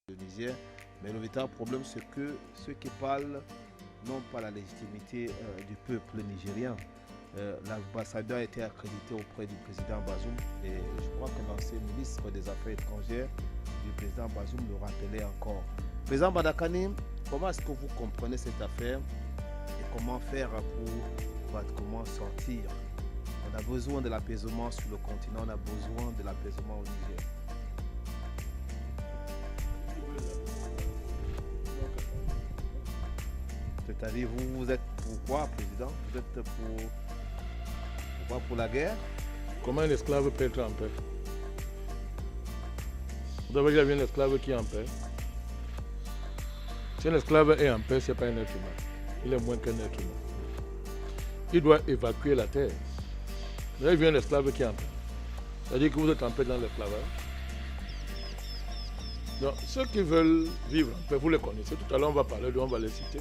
le Niger. Mais le véritable problème, c'est que ceux qui parlent n'ont pas la légitimité du peuple nigérien. L'ambassadeur a été accrédité auprès du président Bazoum et je crois que l'ancien ministre des Affaires étrangères du président Bazoum le rappelait encore. Président Badakani, comment est-ce que vous comprenez cette affaire et comment faire pour comment sortir? On a besoin de l'apaisement sur le continent, on a besoin de l'apaisement au Niger. C'est-à-dire, vous êtes pour quoi, président? Vous êtes pour la guerre? Comment un esclave peut être en paix? Vous avez déjà vu un esclave qui est en paix? Si un esclave est en paix, ce n'est pas un être humain. Il est moins qu'un être humain. Il doit évacuer la terre. Vous avez vu un esclave qui est en paix? C'est-à-dire que vous êtes en paix dans l'esclavage. Donc, ceux qui veulent vivre en paix, vous les connaissez. Tout à l'heure, on va parler d'eux, on va les citer.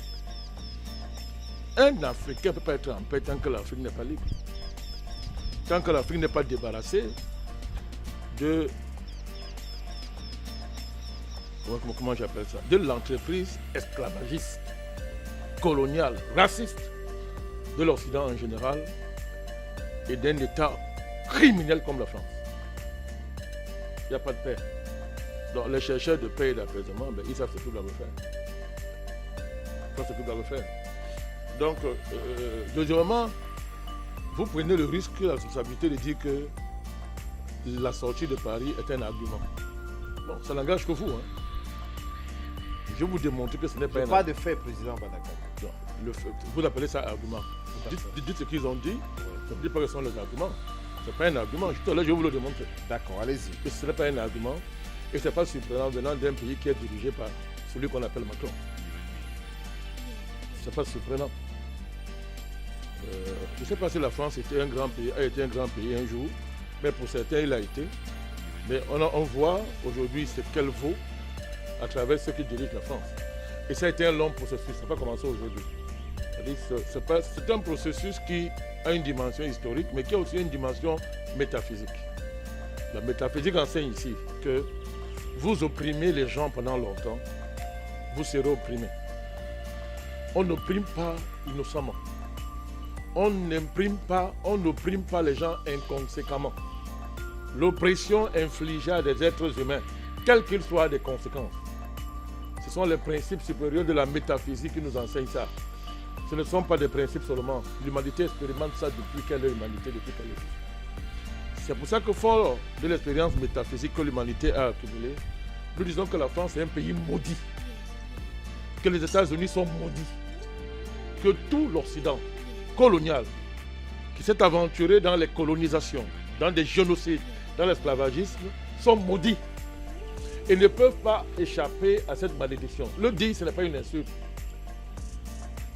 Un Africain ne peut pas être en paix tant que l'Afrique n'est pas libre. Tant que l'Afrique n'est pas débarrassée de... Comment j'appelle ça? De l'entreprise esclavagiste, coloniale, raciste de l'Occident en général et d'un État criminel comme la France. Il n'y a pas de paix. Donc les chercheurs de paix et d'apaisement, ils savent ce qu'ils doivent faire. Ils savent ce qu'ils doivent faire. Donc, deuxièmement, vous prenez le risque, la responsabilité de dire que la sortie de Paris est un argument. Bon, ça n'engage que vous. Hein. Je vais vous démontrer que ce n'est pas un argument. Pas de fait, président Badakani. Vous appelez ça argument. Dites ce qu'ils ont dit. Je ne dis pas que ce sont les arguments. Ce n'est pas un argument. Là, je vais vous le démontrer. D'accord, allez-y. Ce n'est pas un argument. Et ce n'est pas surprenant venant d'un pays qui est dirigé par celui qu'on appelle Macron. Ce n'est pas surprenant. Je ne sais pas si la France a été un grand pays un jour, mais pour certains, il a été. Mais on voit aujourd'hui ce qu'elle vaut à travers ceux qui dirigent la France. Et ça a été un long processus, ça n'a pas commencé aujourd'hui. C'est un processus qui a une dimension historique, mais qui a aussi une dimension métaphysique. La métaphysique enseigne ici que vous opprimez les gens pendant longtemps, vous serez opprimés. On n'opprime pas innocemment. On n'opprime pas les gens inconséquemment. L'oppression infligée à des êtres humains, quels qu'ils soient, a des conséquences. Ce sont les principes supérieurs de la métaphysique qui nous enseignent ça. Ce ne sont pas des principes seulement. L'humanité expérimente ça depuis qu'elle est humanité, depuis qu'elle est. C'est pour ça que fort de l'expérience métaphysique que l'humanité a accumulée, nous disons que la France est un pays maudit, que les États-Unis sont maudits, que tout l'Occident colonial qui s'est aventuré dans les colonisations, dans des génocides, dans l'esclavagisme, sont maudits et ne peuvent pas échapper à cette malédiction. Le dire, ce n'est pas une insulte.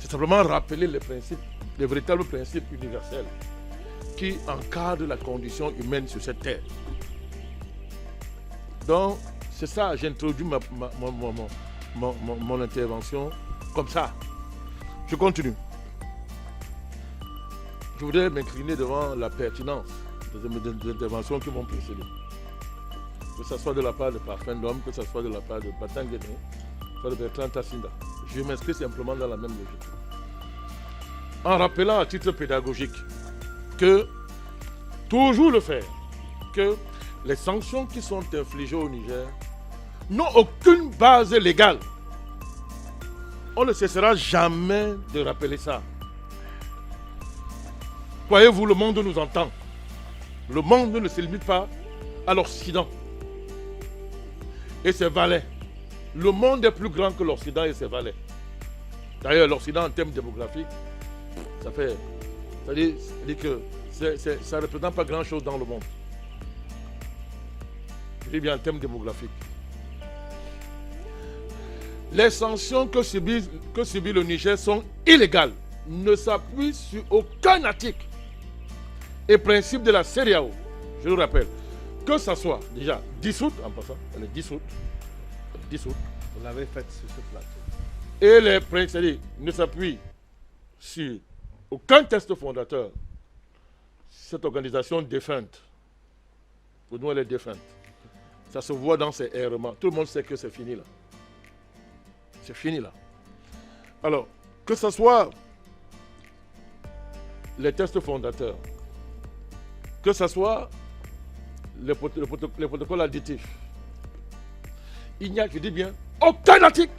C'est simplement rappeler les principes, les véritables principes universels qui encadrent la condition humaine sur cette terre. Donc, c'est ça, j'introduis mon intervention comme ça. Je continue. Je voudrais m'incliner devant la pertinence des interventions qui m'ont précédé. Que ce soit de la part de Parfait Ndom, que ce soit de la part de Batangene, que ce soit de Bertrand Tassinda. Je m'inscris simplement dans la même logique. En rappelant à titre pédagogique que, toujours le faire, que les sanctions qui sont infligées au Niger n'ont aucune base légale. On ne cessera jamais de rappeler ça. Croyez-vous, le monde nous entend. Le monde ne se limite pas à l'Occident et ses valets. Le monde est plus grand que l'Occident et ses valets. D'ailleurs, l'Occident en termes démographiques, ça dit que ça ne représente pas grand-chose dans le monde. Je dis bien en termes démographiques. Les sanctions que subit le Niger sont illégales, ne s'appuient sur aucun article et principe de la CEDEAO. Je le rappelle, que ça soit déjà dissoute, en passant, elle est dissoute. Vous l'avez faite sur ce plateau. Et les principes ne s'appuient sur aucun texte fondateur. Cette organisation défunte, pour nous elle est défunte. Ça se voit dans ses errements. Tout le monde sait que c'est fini là. C'est fini là. Alors, que ce soit les textes fondateurs, que ce soit les protocoles additifs, il n'y a, je dis bien, aucun article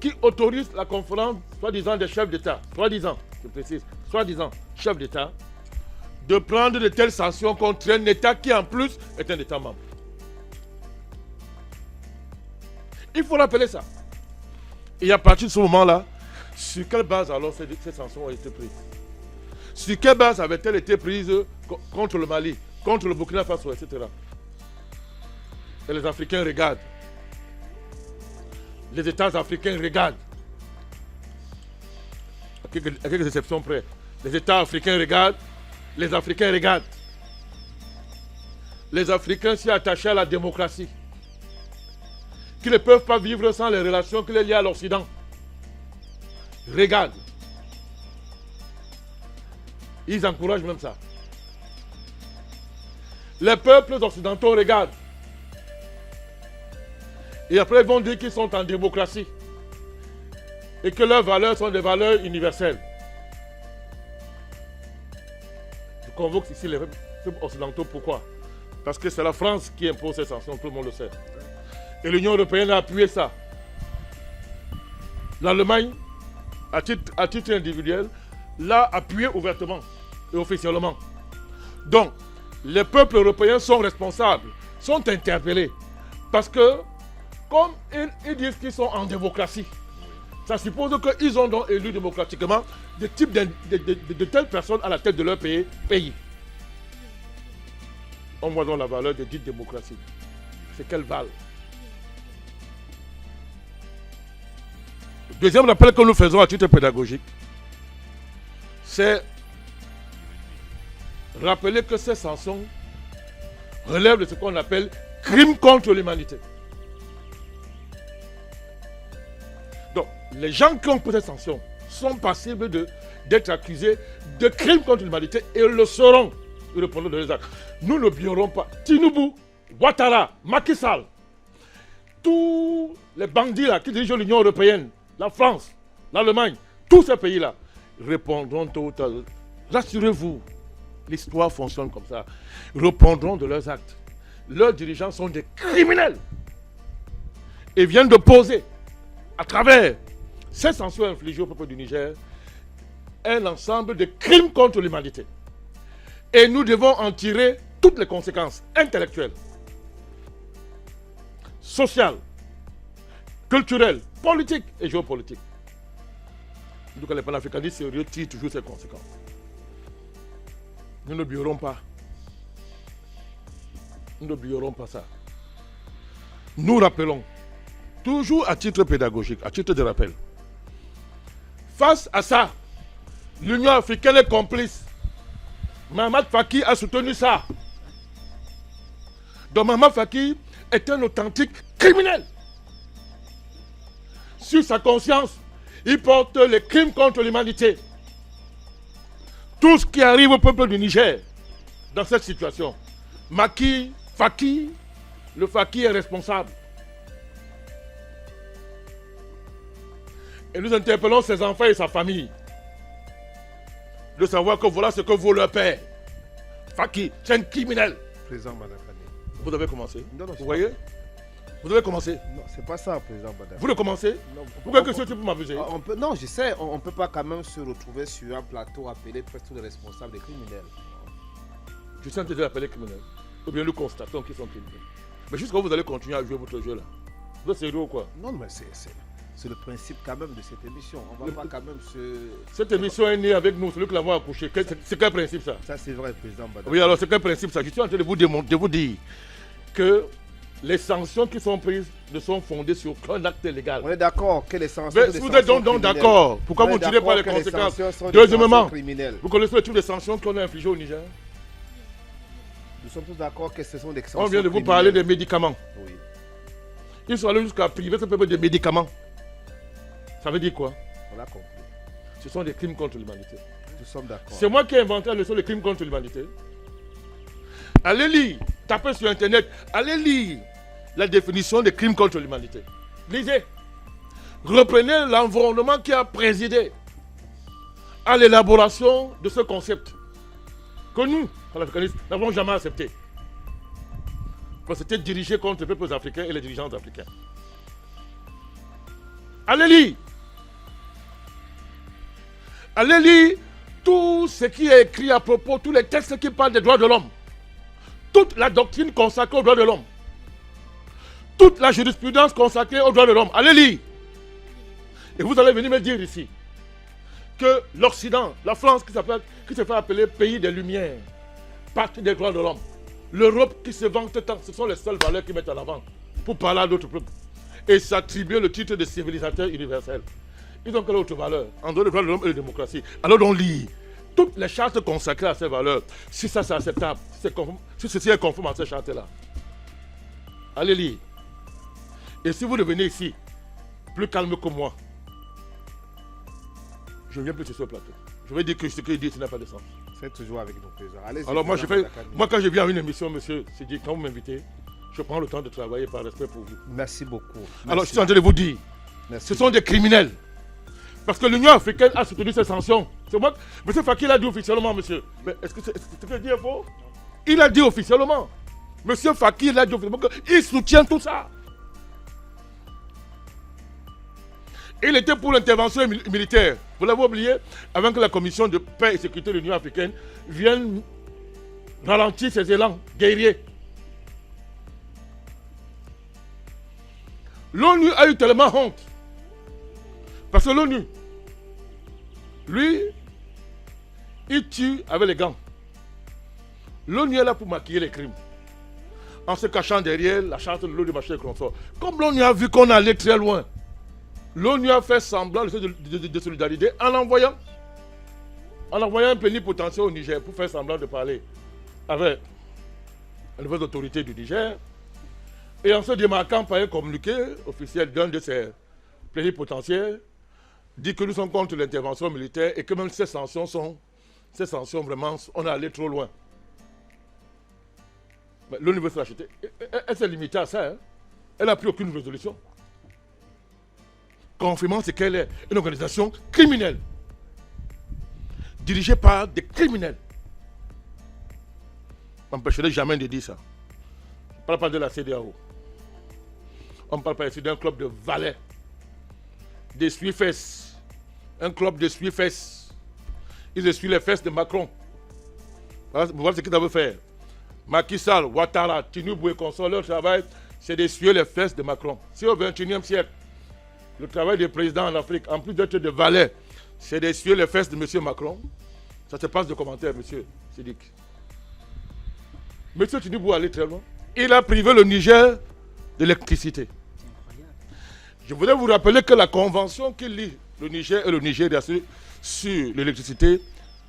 qui autorise la conférence, soi-disant des chefs d'État, soi-disant, je précise, soi-disant chefs d'État, de prendre de telles sanctions contre un État qui en plus est un État membre. Il faut rappeler ça. Et à partir de ce moment-là, sur quelle base alors ces sanctions ont été prises? Sur quelle base avaient-elles été prises contre le Mali, contre le Burkina Faso, etc. Et les Africains regardent. Les États africains regardent. À quelques exceptions près. Les États africains regardent. Les Africains regardent. Les Africains s'y attachent à la démocratie, qui ne peuvent pas vivre sans les relations qui les lient à l'Occident. Regardent. Ils encouragent même ça. Les peuples occidentaux regardent. Et après, ils vont dire qu'ils sont en démocratie. Et que leurs valeurs sont des valeurs universelles. Je convoque ici les peuples occidentaux. Pourquoi? Parce que c'est la France qui impose ces sanctions, tout le monde le sait. Et l'Union européenne a appuyé ça. L'Allemagne, à titre individuel, l'a appuyé ouvertement et officiellement. Donc, les peuples européens sont responsables, sont interpellés. Parce que, comme ils disent qu'ils sont en démocratie, ça suppose qu'ils ont donc élu démocratiquement de telles personnes à la tête de leur pays. On voit donc la valeur de dite démocratie. C'est qu'elle valent. Le deuxième rappel que nous faisons à titre pédagogique, c'est rappeler que ces sanctions relèvent de ce qu'on appelle crime contre l'humanité. Donc, les gens qui ont pris ces sanctions sont passibles d'être accusés de crimes contre l'humanité et le seront. Ils répondront de leurs actes. Nous n'oublierons pas Tinubu, Ouattara, Macky Sall, tous les bandits là qui dirigent l'Union européenne, la France, l'Allemagne, tous ces pays-là répondront tôt ou tard. Rassurez-vous, l'histoire fonctionne comme ça. Ils répondront de leurs actes. Leurs dirigeants sont des criminels et viennent de poser, à travers ces sanctions infligées au peuple du Niger, un ensemble de crimes contre l'humanité. Et nous devons en tirer toutes les conséquences intellectuelles, sociales, culturelles, politiques et géopolitiques. Donc les panafricanistes sérieux tirent toujours ces conséquences. Nous n'oublierons pas. Nous n'oublierons pas ça. Nous rappelons, toujours à titre pédagogique, à titre de rappel, face à ça, l'Union africaine est complice. Mahamat Faki a soutenu ça. Donc Mahamat Faki est un authentique criminel. Sur sa conscience, il porte les crimes contre l'humanité. Tout ce qui arrive au peuple du Niger dans cette situation, Faki, le Faki est responsable. Et nous interpellons ses enfants et sa famille de savoir que voilà ce que vaut leur père. Faki, c'est un criminel. Président Badakane. Vous avez commencé. Non, vous voyez? Vous avez commencé. Non, c'est pas ça, président Badakane. Vous le commencez? Non, pourquoi que ce type m'abuser? Non, je sais, on ne peut pas quand même se retrouver sur un plateau appelé presque tous les responsables des criminels. Je suis en train de l'appeler criminel. Ou bien nous constatons qu'ils sont criminels. Mais jusqu'à vous allez continuer à jouer votre jeu là. Vous êtes sérieux ou quoi? Non, mais c'est le principe quand même de cette émission. On va pas quand même se... Cette émission est née avec nous, celui qui l'avons accouché. C'est quel principe ça? Ça c'est vrai, président Badakane. Oui, alors c'est quel principe ça? Je suis en train de vous dire que les sanctions qui sont prises ne sont fondées sur aucun acte légal. On est d'accord que les sanctions... Mais vous êtes donc d'accord. Pourquoi vous ne tirez pas les conséquences? Deuxièmement, vous connaissez le type de sanctions qu'on a infligées au Niger? Nous sommes tous d'accord que ce sont des sanctions. On vient de vous parler des médicaments. Oui. Ils sont allés jusqu'à priver ce peuple de médicaments. Ça veut dire quoi? On l'a compris. Ce sont des crimes contre l'humanité. Nous sommes d'accord. C'est moi qui ai inventé la leçon des crimes contre l'humanité. Allez lire, tapez sur internet, allez lire la définition des crimes contre l'humanité. Lisez. reprenez l'environnement qui a présidé à l'élaboration de ce concept que nous, panafricanistes, n'avons jamais accepté. Parce que c'était dirigé contre les peuples africains et les dirigeants africains. Allez lire. Allez lire tout ce qui est écrit à propos, tous les textes qui parlent des droits de l'homme. Toute la doctrine consacrée aux droits de l'homme. Toute la jurisprudence consacrée aux droits de l'homme. Allez lire. Et vous allez venir me dire ici que l'Occident, la France qui se fait appeler pays des Lumières, partie des droits de l'homme, l'Europe qui se vante tant, ce sont les seules valeurs qu'ils mettent en avant pour parler à d'autres peuples et s'attribuer le titre de civilisateur universel. Ils ont quelle autre valeur en dehors des droits de l'homme et de la démocratie? Alors on lit toutes les chartes consacrées à ces valeurs, si ça c'est acceptable, si ceci est conforme à ces chartes-là. Allez lire. Et si vous devenez ici plus calme que moi, je ne viens plus sur ce plateau. Je vais dire que ce qu'il dit, ça n'a pas de sens. C'est toujours avec nos plaisirs. Allez-y. Alors moi, quand je viens à une émission, monsieur Sidi, quand vous m'invitez, je prends le temps de travailler par respect pour vous. Merci beaucoup. Merci. Alors je suis en train de vous dire, ce sont des criminels. Parce que l'Union africaine a soutenu ces sanctions. C'est moi, monsieur Fakir l'a dit officiellement, monsieur. Mais est-ce que ce que dit est faux? Il a dit officiellement. Monsieur Fakir l'a dit officiellement qu'il soutient tout ça. Il était pour l'intervention militaire. Vous l'avez oublié, avant que la commission de paix et sécurité de l'Union africaine vienne ralentir ses élans guerriers. L'ONU a eu tellement honte. Parce que l'ONU, lui, il tue avec les gants. L'ONU est là pour maquiller les crimes. En se cachant derrière la charte de l'ONU, machin et consort. Comme l'ONU a vu qu'on allait très loin, l'ONU a fait semblant de solidarité en envoyant un plénipotentiaire au Niger pour faire semblant de parler avec les nouvelles autorités du Niger et en se démarquant par un communiqué officiel d'un de ces plénipotentiaires dit que nous sommes contre l'intervention militaire et que même ces sanctions vraiment, on est allé trop loin. L'ONU veut se l'acheter. Elle s'est limitée à ça. Hein. Elle n'a pris aucune résolution. Confirmant ce qu'elle est une organisation criminelle, dirigée par des criminels. On n'empêcherait jamais de dire ça. On ne parle pas de la CEDEAO. On ne parle pas ici d'un club de valets, des suifesses, un club de suifesses. Ils essuient les fesses de Macron. Vous voyez ce qu'ils doivent faire. Macky Sall, Ouattara, Tinubu et consorts, leur travail, c'est d'essuyer les fesses de Macron. Si au XXIe siècle, le travail des présidents en Afrique, en plus d'être de valet, c'est d'essuyer les fesses de M. Macron. Ça se passe de commentaires, M. Sidik. M. Tinubu allait très loin. Il a privé le Niger de l'électricité. Je voudrais vous rappeler que la convention qui lie le Niger et le Nigeria sur l'électricité,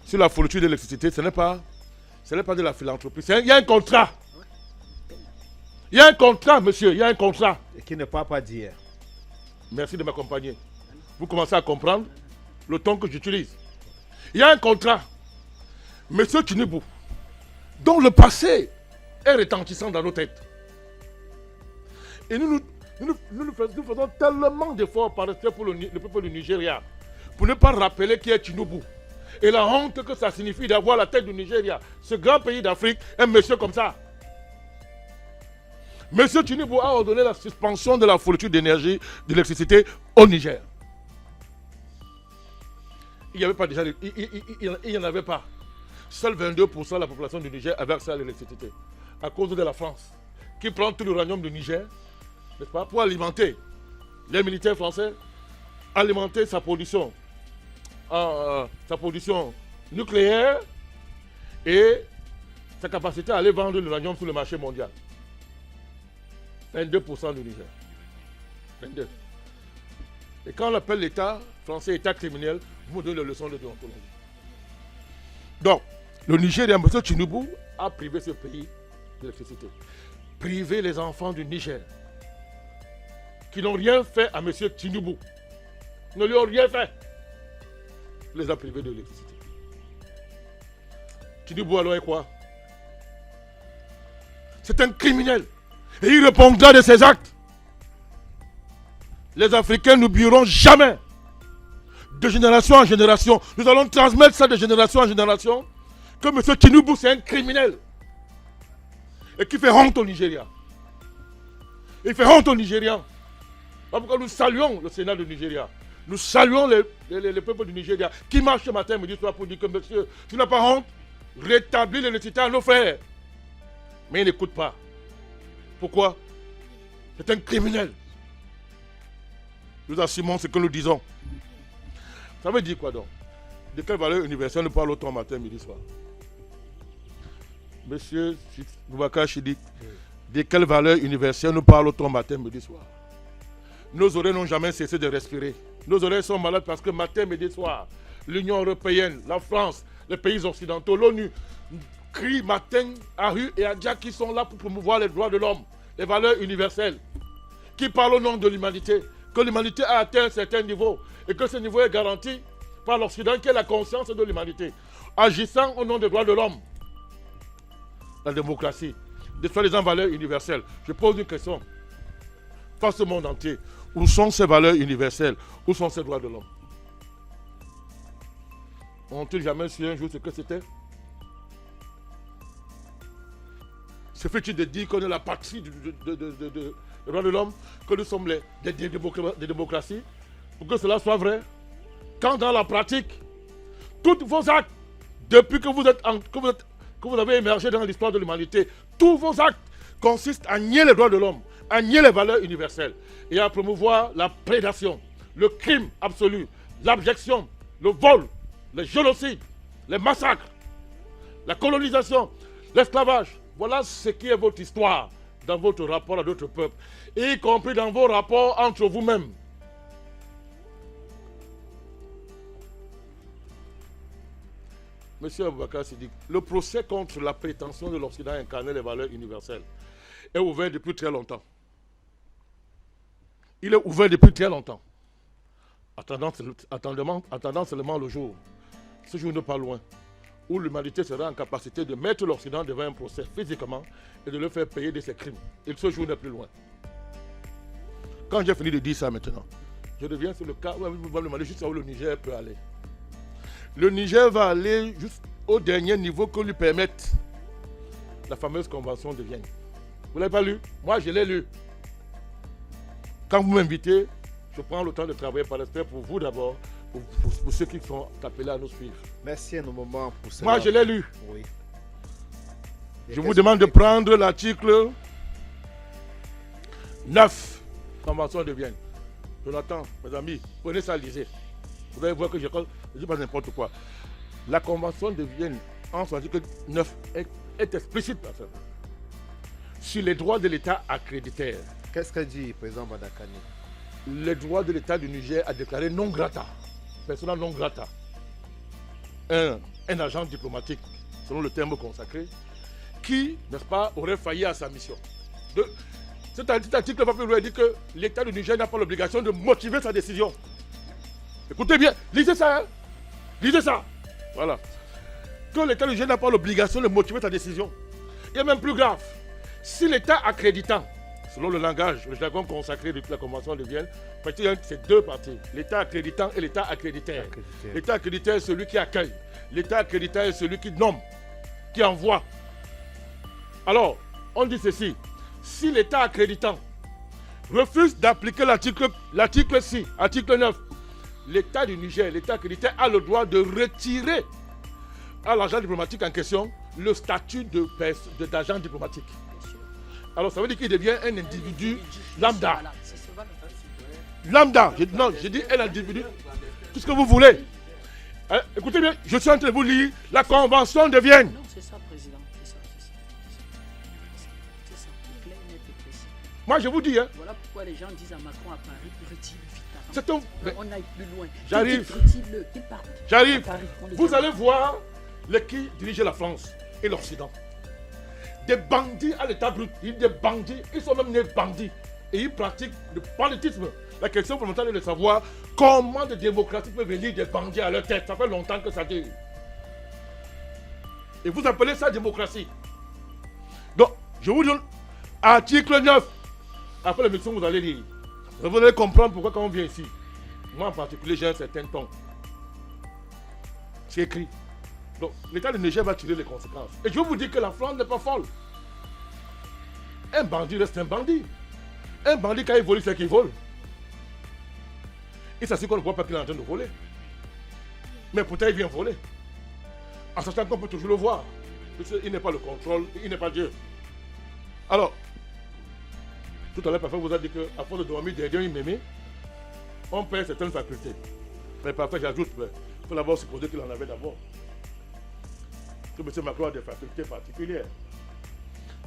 sur la fourniture de l'électricité, ce n'est pas de la philanthropie. Il y a un contrat. Il y a un contrat, monsieur, il y a un contrat. Et qui ne part pas d'hier. Merci de m'accompagner. Vous commencez à comprendre le ton que j'utilise. Il y a un contrat. Monsieur Tinubu, dont le passé est retentissant dans nos têtes. Et nous faisons tellement d'efforts par respect pour le peuple du Nigeria pour ne pas rappeler qui est Tinubu. Et la honte que ça signifie d'avoir la tête du Nigeria, ce grand pays d'Afrique, un monsieur comme ça. Monsieur Tinubu a ordonné la suspension de la fourniture d'énergie, d'électricité au Niger. Il n'y avait pas déjà, il n'y en avait pas. Seul 22% de la population du Niger avait accès à l'électricité. À cause de la France, qui prend tout l'uranium du Niger, n'est-ce pas, pour alimenter les militaires français, alimenter sa production nucléaire et sa capacité à aller vendre l'uranium sur le marché mondial. 22% du Niger. 22. Et quand on appelle l'État français État criminel, vous me donnez les leçons de déontologie. Donc, le Niger, M. Tinubu a privé ce pays d'électricité. Privé les enfants du Niger, qui n'ont rien fait à M. Tinubu. Ils ne lui ont rien fait. Il les a privés de l'électricité. Tinubu alors est quoi? C'est un criminel. Et il répondra de ses actes. les Africains n'oublieront jamais. De génération en génération. Nous allons transmettre ça de génération en génération. Que M. Tinubu, c'est un criminel. Et qui fait honte au Nigeria. Il fait honte aux Nigérians. Voilà pourquoi nous saluons le Sénat du Nigeria. Nous saluons les peuples du Nigeria qui marchent ce matin, me disent pour dire que monsieur, tu n'as pas honte, rétablis l'électricité à nos frères. Mais ils n'écoutent pas. Pourquoi? C'est un criminel. Nous assumons ce que nous disons. Ça veut dire quoi donc? De quelle valeur universelle nous parlons autant matin, midi, soir? Monsieur Boubacar Chidi, de quelle valeur universelle nous parlons autant matin, midi, soir? Nos oreilles n'ont jamais cessé de respirer. Nos oreilles sont malades parce que matin, midi, soir, l'Union européenne, la France, les pays occidentaux, l'ONU crient matin à rue et à Dia qui sont là pour promouvoir les droits de l'homme, les valeurs universelles, qui parlent au nom de l'humanité, que l'humanité a atteint un certain niveau et que ce niveau est garanti par l'Occident qui est la conscience de l'humanité, agissant au nom des droits de l'homme, la démocratie, des soi-disant valeurs universelles. Je pose une question. Face au monde entier, où sont ces valeurs universelles? Où sont ces droits de l'homme? Ont-ils jamais su un jour ce que c'était? Se fait-il de dire qu'on est la patrie des droits de l'homme, que nous sommes des démocraties? Pour que cela soit vrai, quand dans la pratique, tous vos actes, depuis que vous avez émergé dans l'histoire de l'humanité, tous vos actes consistent à nier les droits de l'homme, à nier les valeurs universelles et à promouvoir la prédation, le crime absolu, l'abjection, le vol, le génocide, les massacres, la colonisation, l'esclavage. Voilà ce qui est votre histoire dans votre rapport à d'autres peuples, y compris dans vos rapports entre vous-mêmes. Monsieur Aboubakar Siddiq, le procès contre la prétention de l'Occident à incarner les valeurs universelles est ouvert depuis très longtemps. Il est ouvert depuis très longtemps. Attendant seulement le jour, ce jour n'est pas loin, où l'humanité sera en capacité de mettre l'Occident devant un procès physiquement et de le faire payer de ses crimes. Et ce jour n'est plus loin. Quand j'ai fini de dire ça maintenant, je reviens sur le cas où vous me demandez juste où le Niger peut aller. Le Niger va aller jusqu'au dernier niveau que lui permette la fameuse convention de Vienne. Vous ne l'avez pas lu? Moi, je l'ai lu. Quand vous m'invitez, je prends le temps de travailler par respect pour vous d'abord, pour ceux qui sont appelés à nous suivre. Merci à nos moments pour ça. Moi, je l'ai lu. Oui. Je vous demande de prendre l'article 9, Convention de Vienne. Jonathan, mes amis, prenez ça, lisez. Vous allez voir que je ne dis pas n'importe quoi. La Convention de Vienne, en son article 9, est explicite sur les droits de l'État accréditaire. Qu'est-ce qu'a dit le président Badakani? Les droits de l'État du Niger a déclaré non grata, persona non grata, un agent diplomatique, selon le terme consacré, qui, n'est-ce pas, aurait failli à sa mission. Cet article va plus loin et dit que l'État du Niger n'a pas l'obligation de motiver sa décision. Écoutez bien, lisez ça, hein? Lisez ça. Voilà. Que l'État du Niger n'a pas l'obligation de motiver sa décision. Et même plus grave, si l'État accréditant, selon le langage, le jargon consacré depuis la Convention de Vienne, c'est deux parties, l'État accréditant et l'État accréditaire. L'État accréditaire est celui qui accueille, l'État accréditant est celui qui nomme, qui envoie. Alors, on dit ceci, si l'État accréditant refuse d'appliquer l'article 6, article 9, l'État du Niger, l'État accréditaire a le droit de retirer à l'agent diplomatique en question le statut d'agent diplomatique. Alors ça veut dire qu'il devient un individu lambda. Lambda, je dis un individu, tout ce que vous voulez. Écoutez bien, je suis en train de vous lire la Convention de Vienne. Non, c'est ça, président. C'est ça. Clair, net et précis. Moi, je vous dis, hein. Voilà pourquoi les gens disent à Macron à Paris, retire vite. On aille plus loin. J'arrive. J'arrive. Vous allez voir qui dirige la France et l'Occident. Des bandits à l'état brut, des bandits, ils sont même nés bandits. Et ils pratiquent le banditisme. La question fondamentale est de savoir comment des démocraties peuvent élire des bandits à leur tête. Ça fait longtemps que ça dure. Et vous appelez ça démocratie. Donc, je vous donne article 9. Après l'émission, vous allez lire. Vous allez comprendre pourquoi quand on vient ici, moi en particulier, j'ai un certain ton. C'est écrit. Donc, l'État du Niger va tirer les conséquences. Et je vous dis que la France n'est pas folle. Un bandit reste un bandit. Un bandit, quand il vole, c'est qu'il vole. Il s'assure qu'on ne voit pas qu'il est en train de voler. Mais pourtant, il vient voler. En sachant qu'on peut toujours le voir. Il n'est pas le contrôle, il n'est pas Dieu. Alors, tout à l'heure, parfois, vous a dit qu'à force de dormir derrière une mémé, on perd certaines facultés. Mais parfois, j'ajoute, il faut d'abord supposer qu'il en avait d'abord. Que M. Macron a des facultés particulières.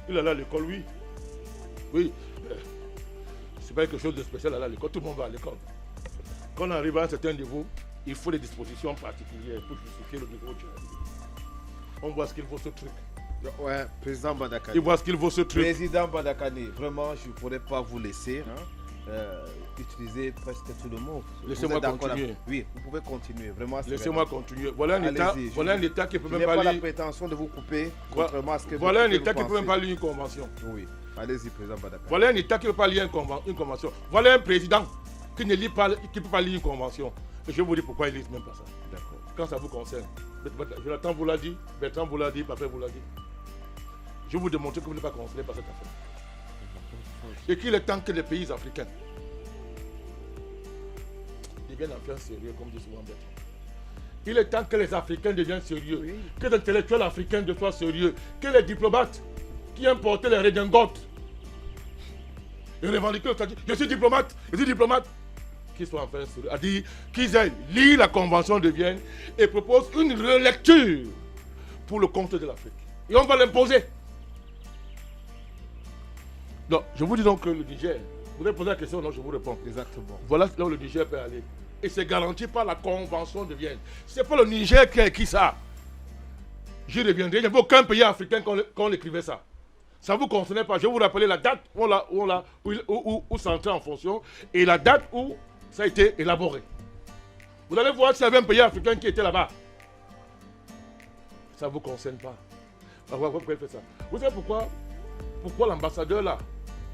Il allait à l'école, oui. Oui. C'est pas quelque chose de spécial aller à l'école. Tout le monde va à l'école. Quand on arrive à un certain niveau, il faut des dispositions particulières pour justifier le niveau du niveau. On voit ce qu'il vaut ce truc. Ouais, président Badakani. Il voit ce qu'il vaut ce truc. Président Badakani, vraiment, je ne pourrais pas vous laisser utiliser presque tout le mot. Laissez-moi continuer. Oui, vous pouvez continuer. Vraiment, laissez-moi continuer. Voilà un État qui ne peut même pas lire. Je n'ai pas la prétention de vous couper, contrairement à ce que vous Voilà un État qui ne peut même pas lire une convention. Oui, allez-y, président Badakani. Voilà un État qui ne peut pas lire une convention. Voilà un président qui ne peut pas lire une convention. Et je vais vous dire pourquoi il ne lit même pas ça. D'accord. Quand ça vous concerne. Jonathan vous l'a dit, Bertrand vous l'a dit, Papa vous l'a dit. Je vais vous démontrer que vous n'êtes pas concerné par cette affaire. Et qu'il est temps que les pays africains deviennent enfin sérieux, comme dit souvent Bertrand. Il est temps que les Africains deviennent sérieux, oui. Que les intellectuels africains soient sérieux, que les diplomates qui importaient les redingotes et revendiquaient le statut, je suis diplomate, qu'ils soient enfin sérieux, à dire qu'ils aillent lire la Convention de Vienne et proposent une relecture pour le compte de l'Afrique. Et on va l'imposer. Donc, je vous dis donc que le Niger, vous avez posé la question, non, je vous réponds. Exactement. Voilà là où le Niger peut aller. Et c'est garanti par la Convention de Vienne. Ce n'est pas le Niger qui a écrit ça. J'y reviendrai. Il n'y avait aucun pays africain quand écrivait ça. Ça ne vous concernait pas. Je vais vous rappeler la date où ça entrait en fonction et la date où ça a été élaboré. Vous allez voir s'il y avait un pays africain qui était là-bas. Ça ne vous concerne pas. Alors, pourquoi il fait ça? Vous savez pourquoi l'ambassadeur là,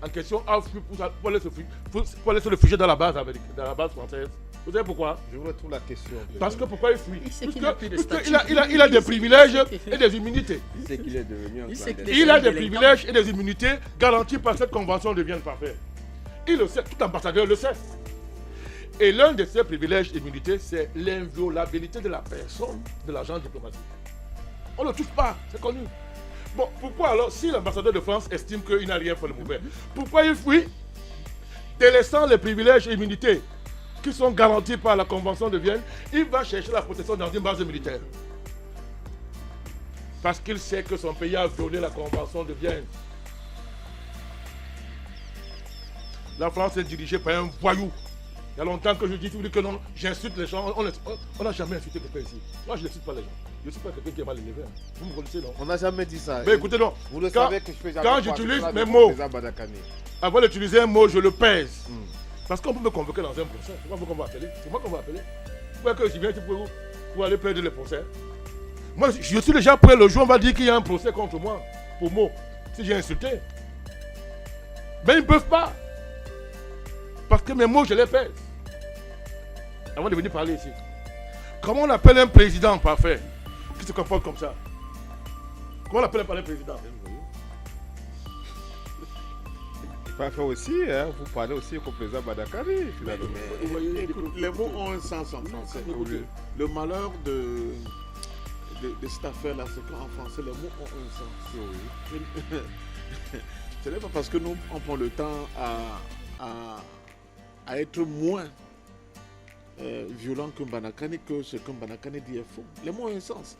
en question, a fui pour aller se réfugier dans la base française? Vous savez pourquoi? Je vous retrouve la question. Parce que pourquoi il fuit? Il a des privilèges et des immunités. Il sait qu'il est devenu un Il a des privilèges et des immunités garantis par cette convention de Vienne parfaite. Il le sait, tout ambassadeur le sait. Et l'un de ces privilèges et immunités, c'est l'inviolabilité de la personne de l'agent diplomatique. On ne le touche pas, c'est connu. Bon, pourquoi alors, si l'ambassadeur de France estime qu'il n'a rien fait de mauvais, pourquoi il fuit, délaissant les privilèges et immunités qui sont garantis par la Convention de Vienne, il va chercher la protection dans une base militaire. Parce qu'il sait que son pays a violé la Convention de Vienne. La France est dirigée par un voyou. Il y a longtemps que je dis que non, j'insulte les gens. On n'a jamais insulté quelqu'un ici. Moi, je n'insulte pas les gens. Je ne suis pas quelqu'un qui est mal élevé. Vous me connaissez, non? On n'a jamais dit ça. Mais écoutez, non. Vous le savez que je fais jamais. Quand j'utilise mes mots, avant d'utiliser un mot, je le pèse. Parce qu'on peut me convoquer dans un procès. C'est moi qu'on va appeler. C'est moi qu'on va appeler. Vous voyez que je viens pour aller perdre les procès. Moi, je suis déjà prêt le jour, on va dire qu'il y a un procès contre moi. Pour mots. Si j'ai insulté. Mais ils ne peuvent pas. Parce que mes mots, je les pèse. Avant de venir parler ici. Comment on appelle un président parfait qui se comporte comme ça? Comment on appelle un président? Parfait aussi, hein? Vous parlez aussi comme président Badakani. Les mots ont un sens en français. Écoutez, le malheur de cette affaire-là, c'est qu'en français, les mots ont un sens. Oui. Ce n'est pas parce que nous on prend le temps à être moins violent qu'un Badakani que ce qu'un Badakani dit est faux. Les mots ont un sens.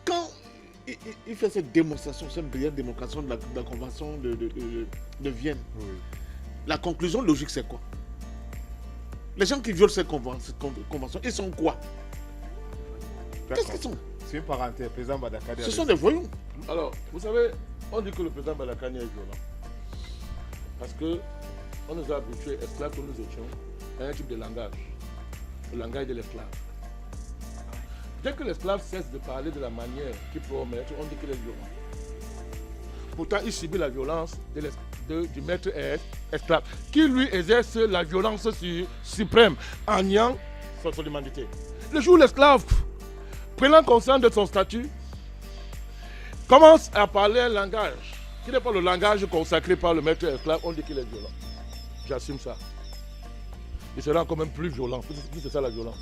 Quand il fait cette démonstration, cette brillante démonstration de la Convention de Vienne, oui. La conclusion logique, c'est quoi? Les gens qui violent cette convention, ils sont quoi? Qu'est-ce qu'ils sont? C'est une parenthèse, président Badakani. Ce sont des voyous. Alors, vous savez, on dit que le président Badakani est violent. Parce qu'on nous a habitués, esclaves que nous étions, à un type de langage. Le langage de l'esclave. Dès que l'esclave cesse de parler de la manière qu'il peut omettre, on dit qu'il est violent. Pourtant, il subit la violence du maître esclave, qui lui exerce la violence suprême en niant son humanité. Le jour où l'esclave, prenant conscience de son statut, commence à parler un langage qui n'est pas le langage consacré par le maître esclave, on dit qu'il est violent. J'assume ça. Il sera encore même plus violent. C'est ça la violence.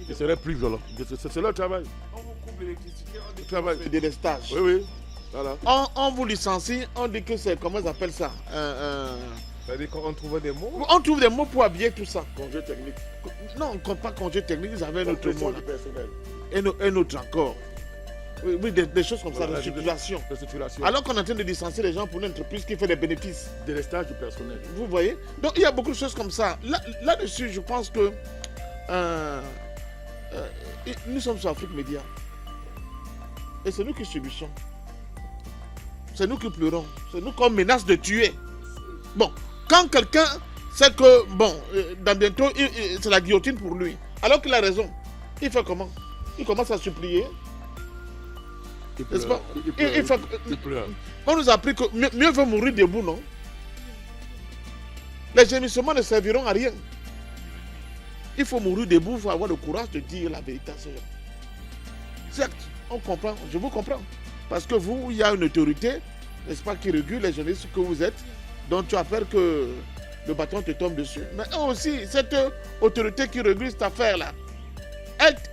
Il serait plus violent. C'est leur travail. On vous coupe l'électricité, on dit que c'est des délestage. Oui, oui. Voilà. On vous licencie, on dit que c'est, comment ils appellent ça, C'est-à-dire qu'on trouve des mots. on trouve des mots pour habiller tout ça. Congé technique. Non, on ne compte pas congé technique, ils avaient un autre mot là. Du personnel. Un autre encore. Oui, des choses comme ça, Voilà, restructuration. Restructuration. Alors qu'on est en train de licencier les gens pour une entreprise qui fait des bénéfices. Délestage du personnel. Vous voyez? Donc il y a beaucoup de choses comme ça. Là-dessus, je pense que nous sommes sur Afrique Média. Et c'est nous qui subissons. C'est nous qui pleurons. C'est nous qu'on menace de tuer. Bon, quand quelqu'un sait que, bon, dans bientôt, c'est la guillotine pour lui, alors qu'il a raison, il fait comment? Il commence à supplier. N'est-ce pas? Il pleure. On nous a appris que mieux vaut mourir debout, non? Les gémissements ne serviront à rien. Il faut mourir debout, il faut avoir le courage de dire la vérité à ces gens. Certes, on comprend, je vous comprends. Parce que vous, il y a une autorité, n'est-ce pas, qui régule les journalistes que vous êtes, dont tu as peur que le bâton te tombe dessus. Mais aussi, cette autorité qui régule cette affaire-là,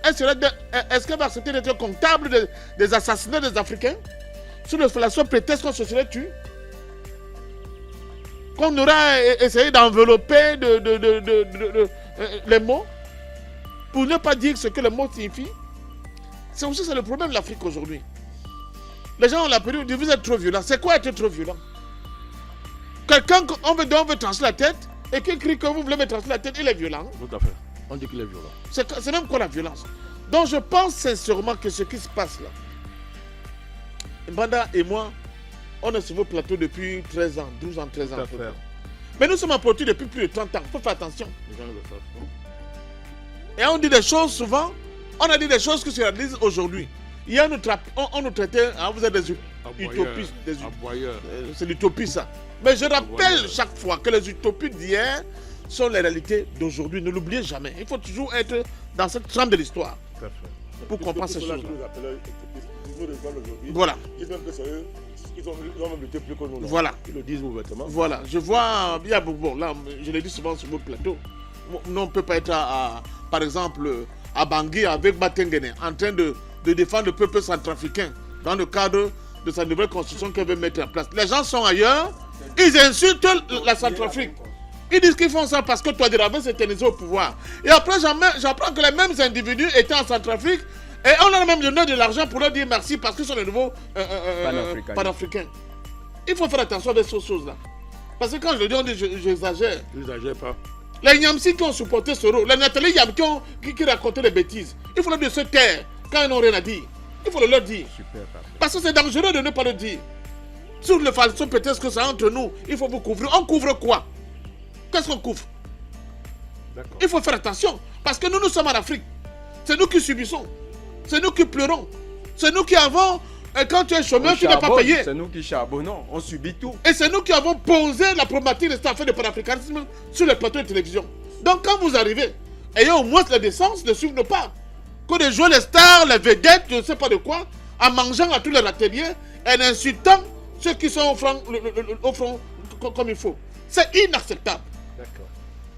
est-ce qu'elle va accepter d'être comptable des assassinats des Africains sous la seule prétexte qu'on se serait tué? Qu'on aura essayé d'envelopper les mots pour ne pas dire ce que les mots signifient? C'est aussi le problème de l'Afrique aujourd'hui. Les gens ont la période de dire vous êtes trop violent. C'est quoi être trop violent? Quelqu'un on veut trancher la tête et qui crie que vous voulez me trancher la tête, il est violent. Tout à fait. On dit qu'il est violent. C'est même quoi la violence? Donc je pense sincèrement que ce qui se passe là, Mbanda et moi, on est sur vos plateaux depuis 13 ans, 12 ans, 13 ans. Mais nous sommes en politique depuis plus de 30 ans. Il faut faire attention. Les gens le savent. Et on dit des choses souvent, on a dit des choses qui se réalisent aujourd'hui. Hier, on nous traitait, vous êtes des utopistes. C'est l'utopie ça. Mais je rappelle chaque fois que les utopies d'hier sont les réalités d'aujourd'hui. Ne l'oubliez jamais. Il faut toujours être dans cette trame de l'histoire pour comprendre ces choses. Voilà. Ils ont même lutté plus que nous. Voilà. Ils le disent ouvertement. Voilà. Je vois, il y a bon, là, je l'ai dit souvent sur votre plateau. Nous, on ne peut pas être, par exemple, à Bangui avec Batengene en train de défendre le peuple centrafricain dans le cadre de sa nouvelle constitution qu'elle veut mettre en place. Les gens sont ailleurs, ils insultent la Centrafrique. Ils disent qu'ils font ça parce que Touadéra s'est télévisé au pouvoir. Et après, j'apprends que les mêmes individus étaient en Centrafrique et on leur a même donné de l'argent pour leur dire merci parce qu'ils sont de nouveau panafricains. Il faut faire attention à ces choses-là. Parce que quand je le dis, on dit j'exagère. N'exagère pas. Les Nyamsi qui ont supporté ce rôle, les Nathalie Yam qui racontaient des bêtises, il faut leur dire se taire quand ils n'ont rien à dire. Il faut le leur dire. Super, parce que c'est dangereux de ne pas le dire. Sur le falso, peut-être que c'est entre nous, il faut vous couvrir. On couvre quoi? Qu'est-ce qu'on couvre? Il faut faire attention. Parce que nous sommes en Afrique. C'est nous qui subissons. C'est nous qui pleurons. C'est nous qui avons... Et quand tu es chômeur, tu n'as pas payé. C'est nous qui charbonnons. On subit tout. Et c'est nous qui avons posé la problématique de cette affaire de panafricanisme sur les plateaux de télévision. Donc quand vous arrivez, ayez au moins la décence de suivre nos pas. Que de jouer les stars, les vedettes, je ne sais pas de quoi, en mangeant à tous les ateliers et en insultant ceux qui sont au front comme il faut. C'est inacceptable. D'accord.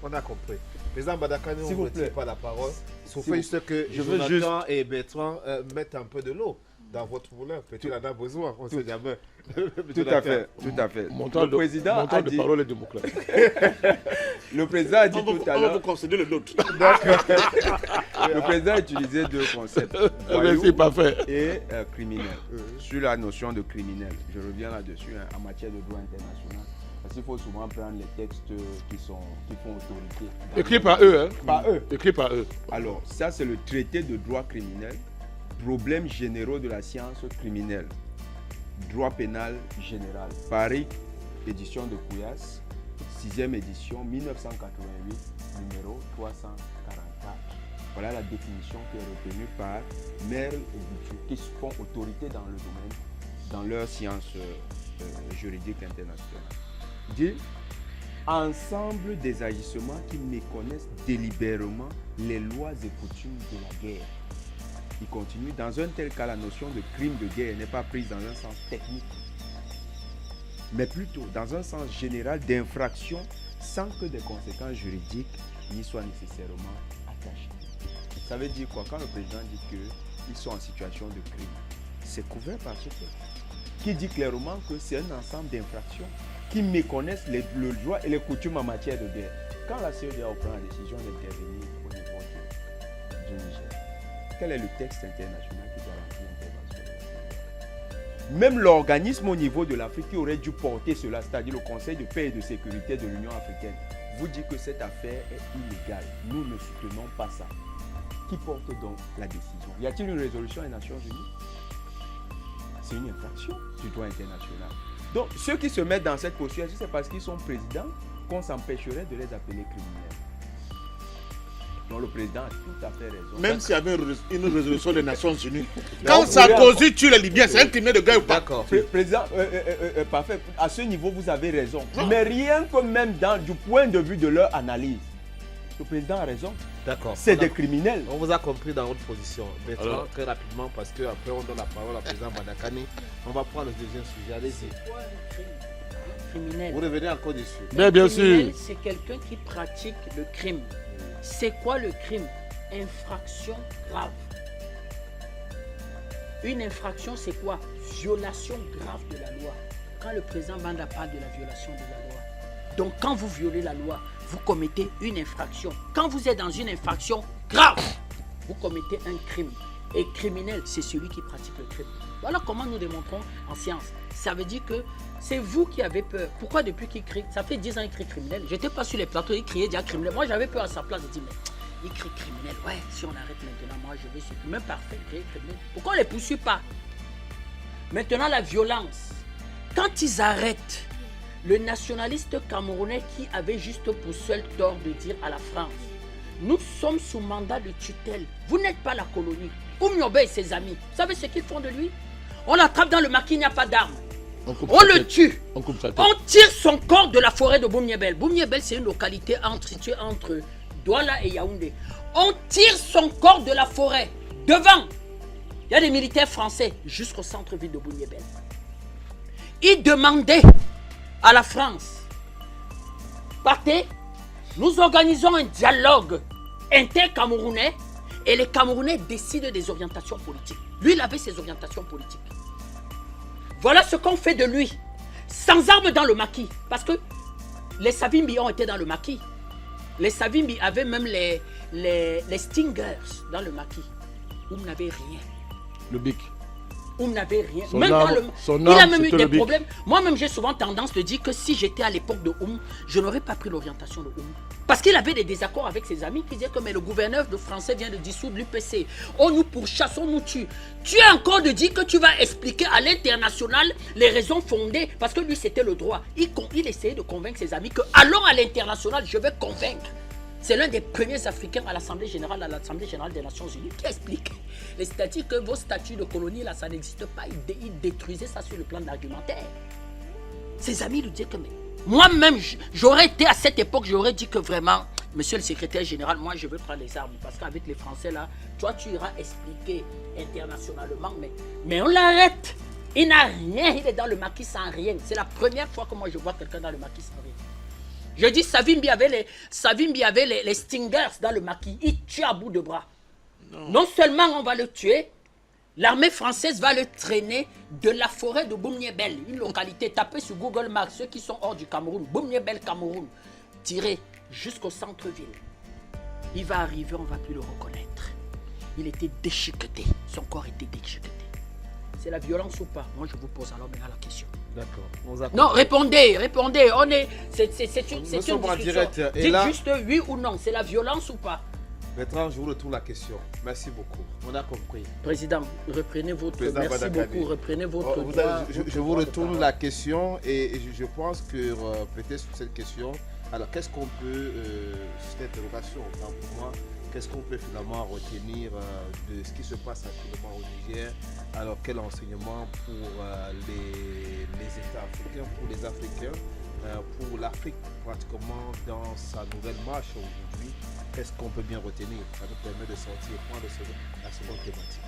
On a compris. Président Badakane, on ne retire pas la parole. Il faut juste que Jonathan et Bertrand mettent un peu de l'eau dans votre moulin. Peut-être en a besoin, on ne sait jamais. Tout à fait, tout à fait. Le président a dit... parole est démocratique. Le président a dit tout à l'heure... On va vous concéder le nôtre. Le président a utilisé deux concepts. C'est pas fait. Et criminel. Sur la notion de criminel, je reviens là-dessus en matière de droit international. Parce qu'il faut souvent prendre les textes qui font autorité. Écrit par eux, hein? Par eux. Écrit par eux. Alors, ça c'est le traité de droit criminel. Problèmes généraux de la science criminelle. Droit pénal général. Paris, édition de Couillasse, 6e édition, 1988, numéro 344. Voilà la définition qui est retenue par Merle et Bouchou, qui font autorité dans le domaine, dans leur science juridique internationale. dit ensemble des agissements qui méconnaissent délibérément les lois et coutumes de la guerre. Il continue, dans un tel cas, la notion de crime de guerre n'est pas prise dans un sens technique, mais plutôt dans un sens général d'infraction sans que des conséquences juridiques n'y soient nécessairement attachées. Ça veut dire quoi? Quand le président dit qu'ils sont en situation de crime, c'est couvert par ce texte, qui dit clairement que c'est un ensemble d'infractions qui méconnaissent le droit et les coutumes en matière de guerre. Quand la CEDEAO prend la décision d'intervenir au niveau du Niger, quel est le texte international qui garantit l'intervention? Même l'organisme au niveau de l'Afrique qui aurait dû porter cela, c'est-à-dire le Conseil de paix et de sécurité de l'Union africaine, vous dit que cette affaire est illégale. Nous ne soutenons pas ça. Qui porte donc la décision? Y a-t-il une résolution des Nations Unies? C'est une infraction du droit international. Donc, ceux qui se mettent dans cette posture, c'est parce qu'ils sont présidents qu'on s'empêcherait de les appeler criminels. Donc, le président a tout à fait raison. Même s'il y avait une résolution des Nations Unies, quand Sarkozy tue les Libyens, c'est un criminel de guerre ou pas? D'accord. Président, parfait. À ce niveau, vous avez raison. Mais rien que même du point de vue de leur analyse, le président a raison. D'accord. C'est des criminels. On vous a compris dans votre position. Maintenant, très rapidement, parce qu'après on donne la parole à président Badakane, on va prendre le deuxième sujet. Allez-y. C'est quoi le crime? Un criminel. Vous revenez encore dessus. Mais bien Criminel, sûr. c'est quelqu'un qui pratique le crime. C'est quoi le crime? Infraction grave. Une infraction, c'est quoi? Violation grave de la loi. Quand le président Banda parle de la violation de la loi. Donc quand vous violez la loi, vous commettez une infraction. Quand vous êtes dans une infraction grave, vous commettez un crime. Et criminel, c'est celui qui pratique le crime. Voilà comment nous démontrons en science. Ça veut dire que c'est vous qui avez peur. Pourquoi depuis qu'il crie? Ça fait 10 ans qu'il crie criminel. Je n'étais pas sur les plateaux, il criait déjà criminel. Moi, j'avais peur à sa place de dire, mais il crie criminel. Ouais, si on arrête maintenant, moi, je vais suivre. Même parfait, crier criminel. Pourquoi on ne les poursuit pas? Maintenant, la violence. Quand ils arrêtent le nationaliste camerounais qui avait juste pour seul tort de dire à la France, nous sommes sous mandat de tutelle. Vous n'êtes pas la colonie. Oumiobe et ses amis, vous savez ce qu'ils font de lui? On l'attrape dans le maquis, il n'y a pas d'armes. On le tue. On coupe sa tête. On tire son corps de la forêt de Boumniebel. Boumniebel, c'est une localité située entre Douala et Yaoundé. On tire son corps de la forêt. Devant, il y a des militaires français jusqu'au centre-ville de Boumniebel. Ils demandaient à la France, partez, nous organisons un dialogue inter-camerounais et les Camerounais décident des orientations politiques. Lui, il avait ses orientations politiques. Voilà ce qu'on fait de lui, sans armes dans le maquis. Parce que les Savimbi ont été dans le maquis. Les Savimbi avaient même les Stingers dans le maquis. Où n'avait rien. Le bic. Où n'avait rien. Son Même arme- dans le... son Il a arme, même eu c'était des le bic. problèmes. Moi-même, j'ai souvent tendance de dire que si j'étais à l'époque de Oum, je n'aurais pas pris l'orientation de Oum. Parce qu'il avait des désaccords avec ses amis qui disaient que mais le gouverneur de français vient de dissoudre l'UPC. On nous pourchasse, on nous tue. Tu es encore de dire que tu vas expliquer à l'international les raisons fondées. Parce que lui, c'était le droit. Il essayait de convaincre ses amis que allons à l'international, je vais convaincre. C'est l'un des premiers Africains à l'Assemblée générale des Nations Unies qui explique. C'est-à-dire que vos statuts de colonie, là, ça n'existe pas. Ils détruisaient ça sur le plan argumentaire. Ses amis lui disaient que mais, moi-même, j'aurais été à cette époque, j'aurais dit que vraiment, monsieur le secrétaire général, moi, je veux prendre les armes. Parce qu'avec les Français, là, toi, tu iras expliquer internationalement. Mais on l'arrête. Il n'a rien. Il est dans le maquis sans rien. C'est la première fois que moi, je vois quelqu'un dans le maquis sans rien. Je dis, Savimbi avait les Stingers dans le maquis. Il tue à bout de bras. Non seulement on va le tuer, l'armée française va le traîner de la forêt de Boumniebel, une localité. Tapez sur Google Maps, ceux qui sont hors du Cameroun, Boumniebel, Cameroun, tiré jusqu'au centre-ville. Il va arriver, on ne va plus le reconnaître. Il était déchiqueté, son corps était déchiqueté. C'est la violence ou pas? Moi, je vous pose alors maintenant la question. D'accord. Non, répondez. On est. C'est une Nous sommes en discussion. direct, et Dites là- juste oui ou non. C'est la violence ou pas? Bertrand, je vous retourne la question. Merci beaucoup. On a compris. Président, reprenez votre. Président Merci Badakane. beaucoup. Reprenez votre. Oh, droit, je votre vous droit de retourne parole. la question et je pense que peut-être sur cette question, alors qu'est-ce qu'on peut, cette interrogation, autant pour moi, qu'est-ce qu'on peut finalement retenir de ce qui se passe actuellement au Niger? Alors quel enseignement pour les États africains, pour les Africains pour l'Afrique, pratiquement dans sa nouvelle marche aujourd'hui, qu'est-ce qu'on peut bien retenir? Ça nous permet de sortir point de la seconde thématique.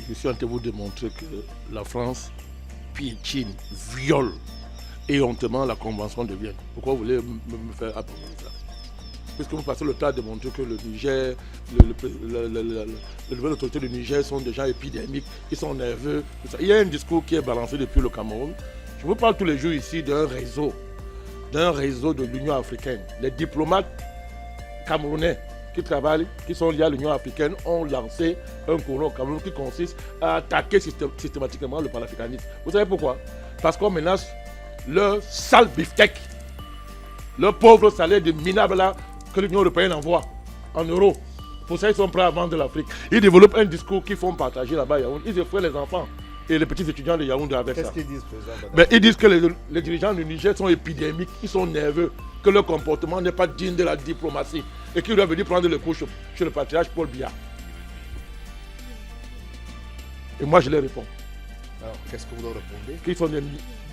Je suis en train de vous démontrer que la France piétine, viole éhontement la Convention de Vienne. Pourquoi vous voulez me faire apprendre ça? Puisque vous passez le temps à démontrer que le Niger, les nouvelles autorités du Niger sont des gens épidémiques, ils sont nerveux. Tout ça. Il y a un discours qui est balancé depuis le Cameroun. Je vous parle tous les jours ici d'un réseau de l'Union africaine. Les diplomates camerounais qui travaillent, qui sont liés à l'Union africaine, ont lancé un courant au Cameroun qui consiste à attaquer systématiquement le panafricanisme. Vous savez pourquoi? Parce qu'on menace le sale beefsteak, le pauvre salaire de minable là que l'Union européenne envoie en euros. Pour ça, ils sont prêts à vendre l'Afrique. Ils développent un discours qu'ils font partager là-bas à Yaoundé. Ils effraient les enfants et les petits étudiants de Yaoundé avec ça. Qu'est-ce qu'ils disent, président? Ben, ils disent que les dirigeants du Niger sont épidémiques, ils sont nerveux, que leur comportement n'est pas digne de la diplomatie et qu'ils doivent venir prendre le coup chez le patriarche Paul Biya. Et moi, je leur réponds. Alors, qu'est-ce que vous leur répondez? Qu'ils sont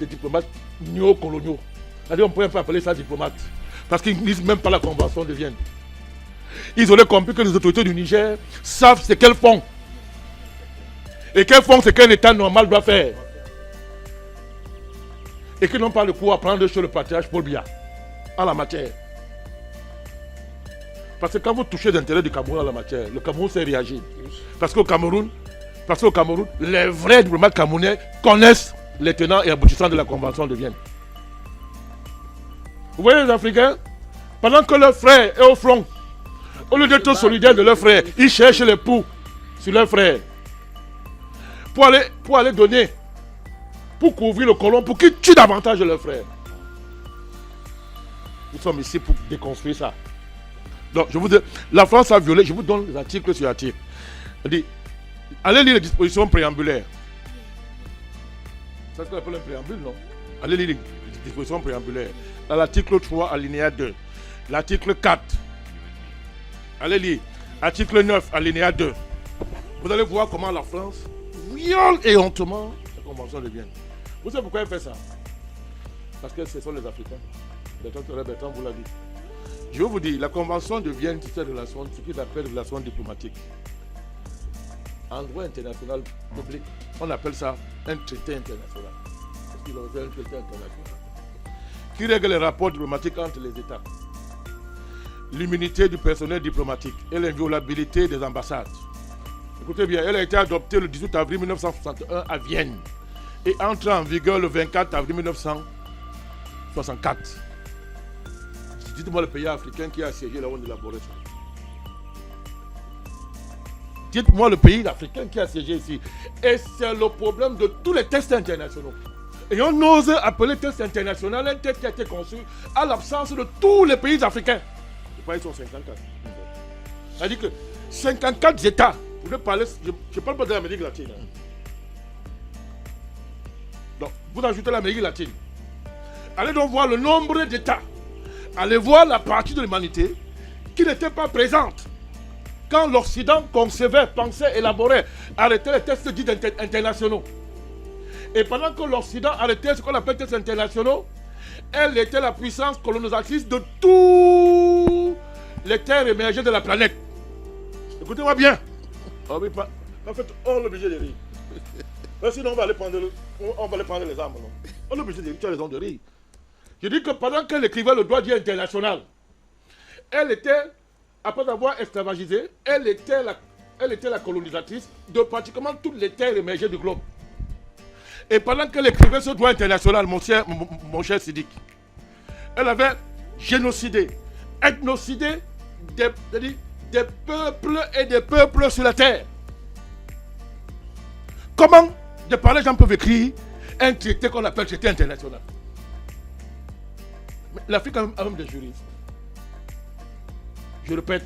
des diplomates néocoloniaux. C'est-à-dire, on ne pourrait pas appeler ça diplomate. Parce qu'ils ne lisent même pas la Convention de Vienne. Ils auraient compris que les autorités du Niger savent ce qu'elles font. Et qu'elles font ce qu'un État normal doit faire. Et qu'ils n'ont pas le coup à prendre chez le patriarche Paul Biya en la matière. Parce que quand vous touchez l'intérêt du Cameroun en la matière, le Cameroun sait réagir. Parce qu'au Cameroun, les vrais diplomates camerounais connaissent les tenants et aboutissants de la Convention de Vienne. Vous voyez les Africains, pendant que leur frère est au front, au lieu d'être solidaires de leur frère, ils cherchent les poux sur leur frère. Pour aller donner, pour couvrir le colon, pour qu'ils tuent davantage leur frère. Nous sommes ici pour déconstruire ça. Donc, je vous dis, la France a violé, je vous donne les articles sur articles. Allez lire les dispositions préambulaires. C'est ce qu'on appelle un préambule, non? Allez lire les dispositions préambulaires. Dans l'article 3, alinéa 2. L'article 4. Allez lire. Article 9, alinéa 2. Vous allez voir comment la France viole éhontement la Convention de Vienne. Vous savez pourquoi elle fait ça? Parce que ce sont les Africains. Bertrand vous l'a dit. Je vais vous dire, la Convention de Vienne, c'est une relation, ce qu'ils appellent une relation diplomatique. En droit international public, on appelle ça un traité international. Parce qu'ils ont fait un traité international qui règle les rapports diplomatiques entre les États. L'immunité du personnel diplomatique et l'inviolabilité des ambassades. Écoutez bien, elle a été adoptée le 18 avril 1961 à Vienne et entre en vigueur le 24 avril 1964. Dites-moi le pays africain qui a siégé là où on élaborait ça. Dites-moi le pays africain qui a siégé ici. Et c'est le problème de tous les textes internationaux. Et on ose appeler texte international un texte qui a été conçu à l'absence de tous les pays africains. Je crois qu'ils sont 54. C'est-à-dire que 54 États. Je ne parle pas de l'Amérique latine. Donc, vous ajoutez l'Amérique latine. Allez donc voir le nombre d'États. Allez voir la partie de l'humanité qui n'était pas présente quand l'Occident concevait, pensait, élaborait, arrêtait les textes dits internationaux. Et pendant que l'Occident arrêtait ce qu'on appelle textes internationaux, elle était la puissance colonisatrice de toutes les terres émergées de la planète. Écoutez-moi bien. Oh, oui, en fait, on est obligé de rire. Sinon, on va aller prendre les armes. Non? On est obligé de rire. Tu as raison de rire. Je dis que pendant qu'elle écrivait le droit dit international, elle était, après avoir esclavagisé, elle était la colonisatrice de pratiquement toutes les terres émergées du globe. Et pendant qu'elle écrivait ce droit international, mon cher Sidik, elle avait génocidé, ethnocidé des peuples et des peuples sur la terre. Comment de par les gens peuvent écrire un traité qu'on appelle traité international? Mais l'Afrique a même des juristes. Je répète,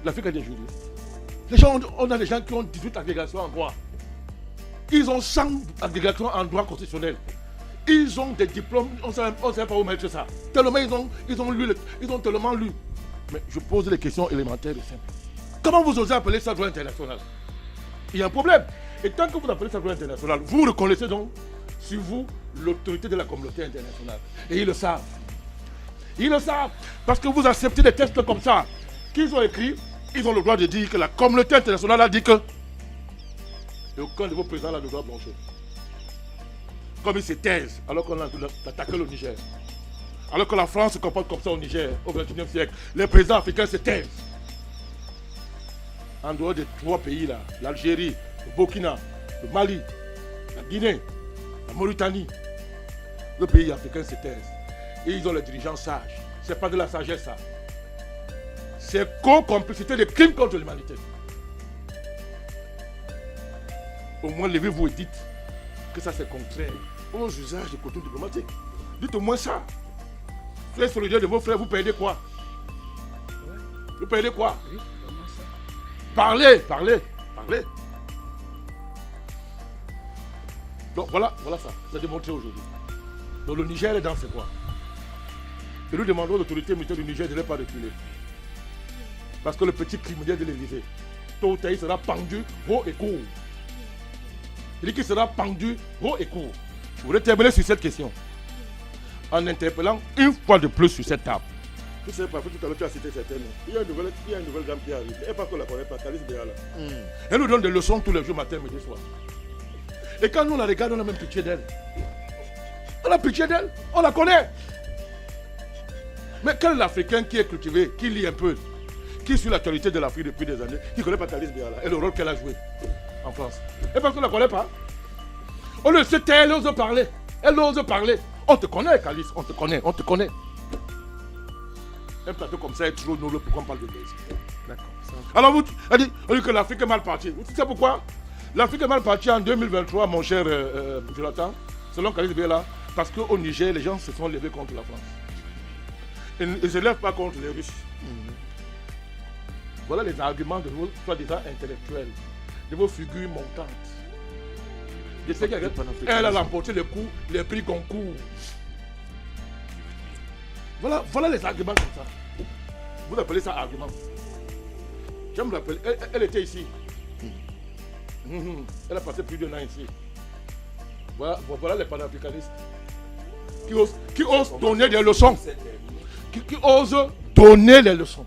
l'Afrique a des juristes. On a des gens qui ont 18 agrégations en droit. Ils ont 100 agrégations en droit constitutionnel. Ils ont des diplômes, on ne sait pas où mettre ça. Tellement ils ont tellement lu. Mais je pose les questions élémentaires et simples. Comment vous osez appeler ça droit international? Il y a un problème. Et tant que vous appelez ça droit international, vous reconnaissez donc sur vous l'autorité de la communauté internationale. Et ils le savent. Ils le savent. Parce que vous acceptez des textes comme ça, qu'ils ont écrits, ils ont le droit de dire que la communauté internationale a dit que. Et aucun de vos présidents n'a le droit de blanchir. Comme ils se taisent, alors qu'on a attaqué le Niger. Alors que la France se comporte comme ça au Niger, au XXIe siècle. Les présidents africains se taisent. En dehors des 3 pays là, l'Algérie, le Burkina, le Mali, la Guinée, la Mauritanie, les pays africains se taisent. Et ils ont les dirigeants sages. Ce n'est pas de la sagesse ça. C'est co-complicité de crimes contre l'humanité. Au moins levez-vous et dites que ça c'est contraire aux usages de coutumes diplomatiques. Dites au moins ça. Soyez solidaires de vos frères, vous perdez quoi? Vous perdez quoi? Parlez. Donc voilà ça. C'est démontré aujourd'hui. Donc le Niger est dans ses droits. Et nous demandons aux autorités militaires du Niger de ne pas reculer. Parce que le petit criminel de l'Élysée, tôt ou tard, il sera pendu haut et court. Il dit qu'il sera pendu haut et court. Je voudrais terminer sur cette question en interpellant une fois de plus sur cette table. Tu sais, parfois tout à l'heure tu as cité certains noms. Il y a une nouvelle dame qui arrive. Et pas qu'on la connaît pas, Calice Béala. Elle nous donne des leçons tous les jours, matin, midi, soir. Et quand nous la regardons, on a même pitié d'elle. On a pitié d'elle, on la connaît. Mais quel est l'Africain qui est cultivé, qui lit un peu, qui suit l'actualité de l'Afrique depuis des années, qui ne connaît pas Calice Béala et le rôle qu'elle a joué en France? Et parce qu'on ne la connaît pas, on le sait, elle ose parler. Elle ose parler. On te connaît, Calice, on te connaît. Un plateau comme ça est trop noble pour qu'on parle de Gaïs. D'accord. Alors, on dit que l'Afrique est mal partie. Vous savez pourquoi? L'Afrique est mal partie en 2023, mon cher Jonathan, selon Calice Béala, parce qu'au Niger, les gens se sont levés contre la France. Ils ne se lèvent pas contre les Russes. Voilà les arguments de vos soi-disant intellectuels, de vos figures montantes. Je sais qu'elle a remporté les prix Goncourt. Voilà les arguments comme ça. Vous appelez ça argument. Je me rappelle, elle était ici. Elle a passé plus d'un an ici. Voilà les panafricanistes qui osent donner des leçons. Qui osent donner les leçons.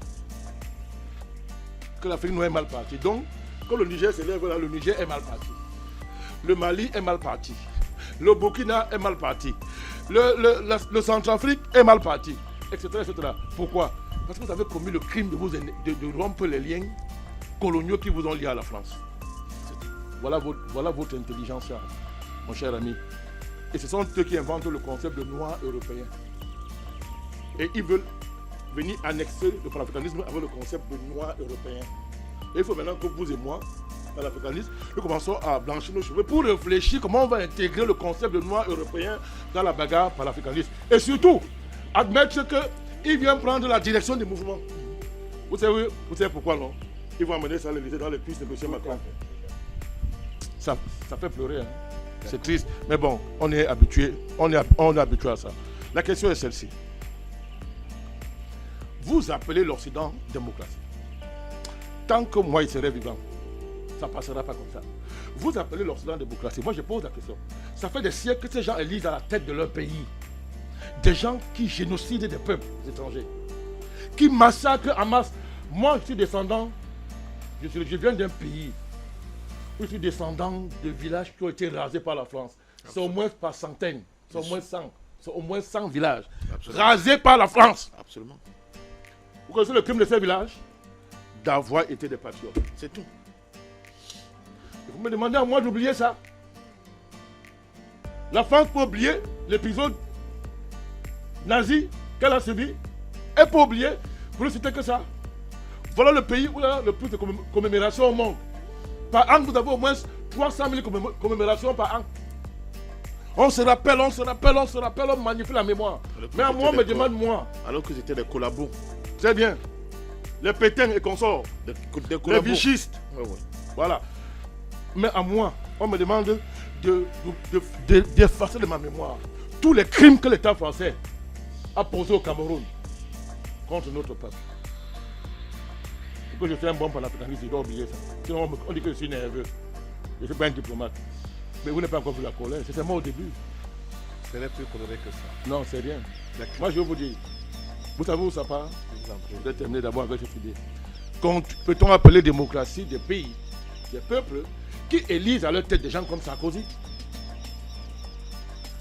Que l'Afrique noire est mal partie. Donc, quand le Niger se lève, le Niger est mal parti. Le Mali est mal parti. Le Burkina est mal parti. Le Centrafrique est mal parti. Etc. Pourquoi? Parce que vous avez commis le crime de rompre les liens coloniaux qui vous ont liés à la France. Voilà votre intelligence, mon cher ami. Et ce sont eux qui inventent le concept de noir européen. Et ils veulent venir annexer le panafricanisme avec le concept de noir européen. Et il faut maintenant que vous et moi, panafricanistes, nous commençons à blanchir nos cheveux pour réfléchir comment on va intégrer le concept de noir européen dans la bagarre panafricaniste. Et surtout, admettre qu'il vient prendre la direction du mouvement. Vous savez pourquoi non? Ils vont amener ça à l'Élysée dans les cuisses de M. Macron. Ça fait pleurer. Hein? C'est triste. Mais bon, on est habitué. On est habitué à ça. La question est celle-ci. Vous appelez l'Occident démocratie. Tant que moi, il serait vivant, ça ne passera pas comme ça. Vous appelez l'Occident démocratie. Moi, je pose la question. Ça fait des siècles que ces gens élisent à la tête de leur pays des gens qui génocident des peuples étrangers, qui massacrent en masse. Moi, je suis descendant, je viens d'un pays où je suis descendant de villages qui ont été rasés par la France. C'est au moins par centaines, c'est au moins 100 villages. Absolument. Rasés par la France. Absolument. Vous connaissez le crime de ces villages? D'avoir été des patriotes. C'est tout. Et vous me demandez à moi d'oublier ça? La France peut oublier l'épisode nazi qu'elle a subi? Elle peut oublier? Vous ne citez que ça? Voilà le pays où il y a le plus de commémorations au monde. Par an, vous avez au moins 300 000 commémorations par an. On se rappelle, on magnifie la mémoire. Mais à moi, on me demande moi. Alors que c'était des collabos. Très bien. Les Pétains et consorts. Les vichistes. Ouais. Voilà. Mais à moi, on me demande d'effacer de ma mémoire tous les crimes que l'État français a posés au Cameroun contre notre peuple. Que je fais un bon panafricaniste, je dois oublier ça. Sinon, on dit que je suis nerveux. Je ne suis pas un diplomate. Mais vous n'avez pas encore vu la colère. C'était moi au début. Ce n'est plus coloré que ça. Non, c'est rien. Moi, je vais vous dire. Vous savez où ça part? Je vais terminer d'abord avec cette idée. Peut-on appeler démocratie des pays, des peuples qui élisent à leur tête des gens comme Sarkozy,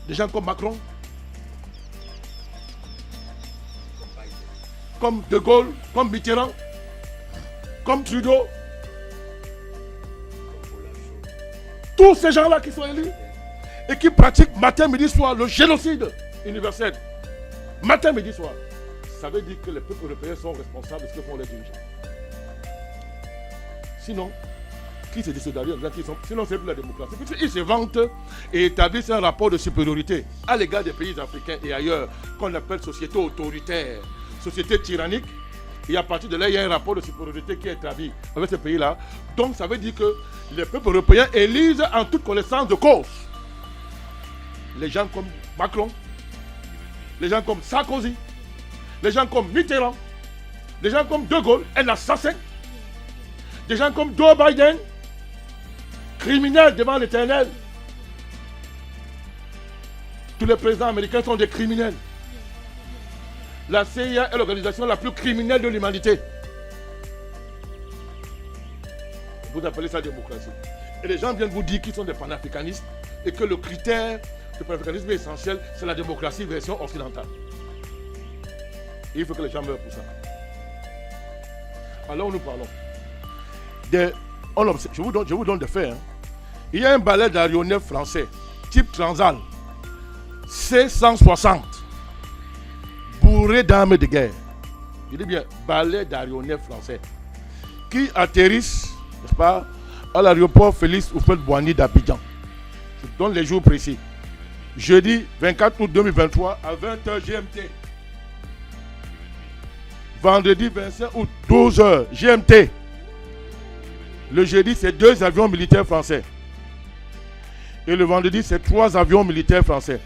des gens comme Macron, comme De Gaulle, comme Mitterrand, comme Trudeau? Tous ces gens-là qui sont élus et qui pratiquent matin, midi, soir le génocide universel. Matin, midi, soir. Ça veut dire que les peuples européens sont responsables de ce que font les dirigeants. Sinon, qui se dissocialise? Sinon, c'est plus la démocratie. Ils se vantent et établissent un rapport de supériorité à l'égard des pays africains et ailleurs, qu'on appelle société autoritaire, société tyrannique. Et à partir de là, il y a un rapport de supériorité qui est établi avec ces pays-là. Donc, ça veut dire que les peuples européens élisent en toute connaissance de cause les gens comme Macron, les gens comme Sarkozy, les gens comme Mitterrand, les gens comme De Gaulle, un assassin, des gens comme Joe Biden, criminels devant l'éternel. Tous les présidents américains sont des criminels. La CIA est l'organisation la plus criminelle de l'humanité. Vous appelez ça démocratie. Et les gens viennent vous dire qu'ils sont des panafricanistes et que le critère de panafricanisme essentiel, c'est la démocratie version occidentale. Et il faut que les gens meurent pour ça. Alors nous parlons. Je vous donne des faits. Hein. Il y a un balai d'aéronefs français, type Transal, C-160, bourré d'armes de guerre. Je dis bien, balai d'aéronefs français, qui atterrissent, n'est-ce pas, à l'aéroport Félix Houphouët-Boigny d'Abidjan. Je donne les jours précis. Jeudi 24 août 2023 à 20h GMT. Vendredi 25 août 12h GMT. Le jeudi, c'est 2 avions militaires français. Et le vendredi, c'est 3 avions militaires français.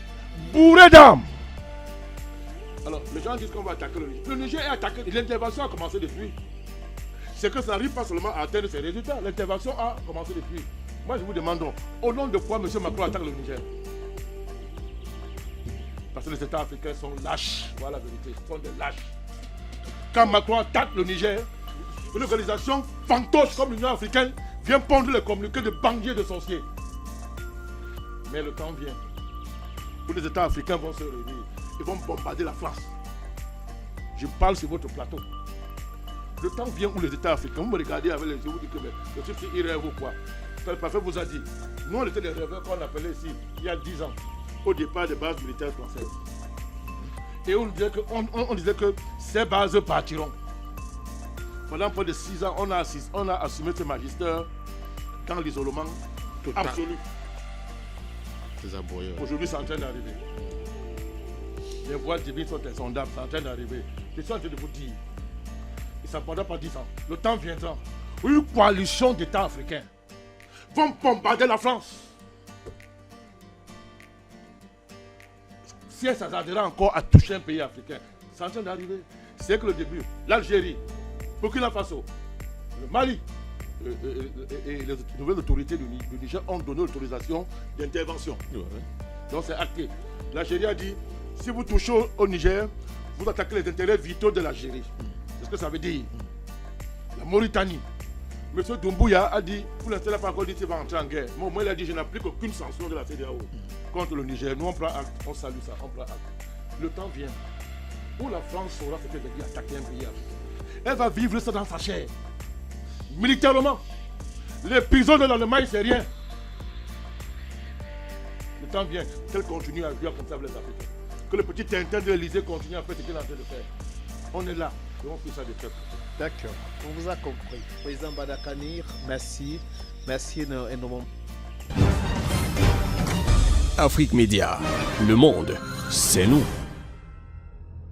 Bourrés d'armes. Alors, les gens disent qu'on va attaquer le Niger. Le Niger est attaqué. L'intervention a commencé depuis. C'est que ça n'arrive pas seulement à atteindre ses résultats. L'intervention a commencé depuis. Moi, je vous demande donc, au nom de quoi M. Macron attaque le Niger? Parce que les États africains sont lâches. Voilà la vérité. Ils sont des lâches. Quand Macron attaque le Niger, une organisation fantoche comme l'Union africaine vient pondre les communiqués de bandits de sorciers. Mais le temps vient où les États africains vont se réunir. Ils vont bombarder la France. Je parle sur votre plateau. Le temps vient où les États africains, vous me regardez avec les yeux, vous dites que le type il rêve ou quoi. Le parfait vous a dit, nous on était des rêveurs qu'on appelait ici, il y a 10 ans, au départ des bases militaires françaises. Et on disait que ces bases partiront. Pendant près de 6 ans, on a assumé ce magistère dans l'isolement absolu. Aujourd'hui, c'est en train d'arriver. Les voies divines sont insondables, c'est en train d'arriver. Je suis en train de vous dire, et ça ne prendra pas 10 ans. Le temps viendra. Une coalition d'États africains vont bombarder la France. Si elle s'attardera encore à toucher un pays africain, c'est en train d'arriver. C'est que le début. L'Algérie, Burkina Faso, le Mali et les nouvelles autorités du Niger ont donné l'autorisation d'intervention. Donc c'est acté. L'Algérie a dit, si vous touchez au Niger, vous attaquez les intérêts vitaux de l'Algérie. C'est ce que ça veut dire. La Mauritanie. M. Doumbouya a dit, pour l'instant, il n'a pas encore dit qu'il va entrer en guerre. Mais au moins, il a dit, je n'applique aucune sanction de la CEDEAO contre le Niger. Nous, on prend acte, on salue ça, on prend acte. Le temps vient où la France saura ce qu'elle veut dire attaquer un pays africain. Elle va vivre ça dans sa chair. Militairement. Les prisons de l'Allemagne, c'est rien. Le temps vient qu'elle continue à vivre comme ça avec les Africains. Que le petit Tintin de l'Élysée continue à faire ce qu'il est en train de faire. On est là. Et on fait ça de tête. D'accord, on vous a compris. Président Badakanir, merci. Merci énormément. Afrique Média, le monde, c'est nous.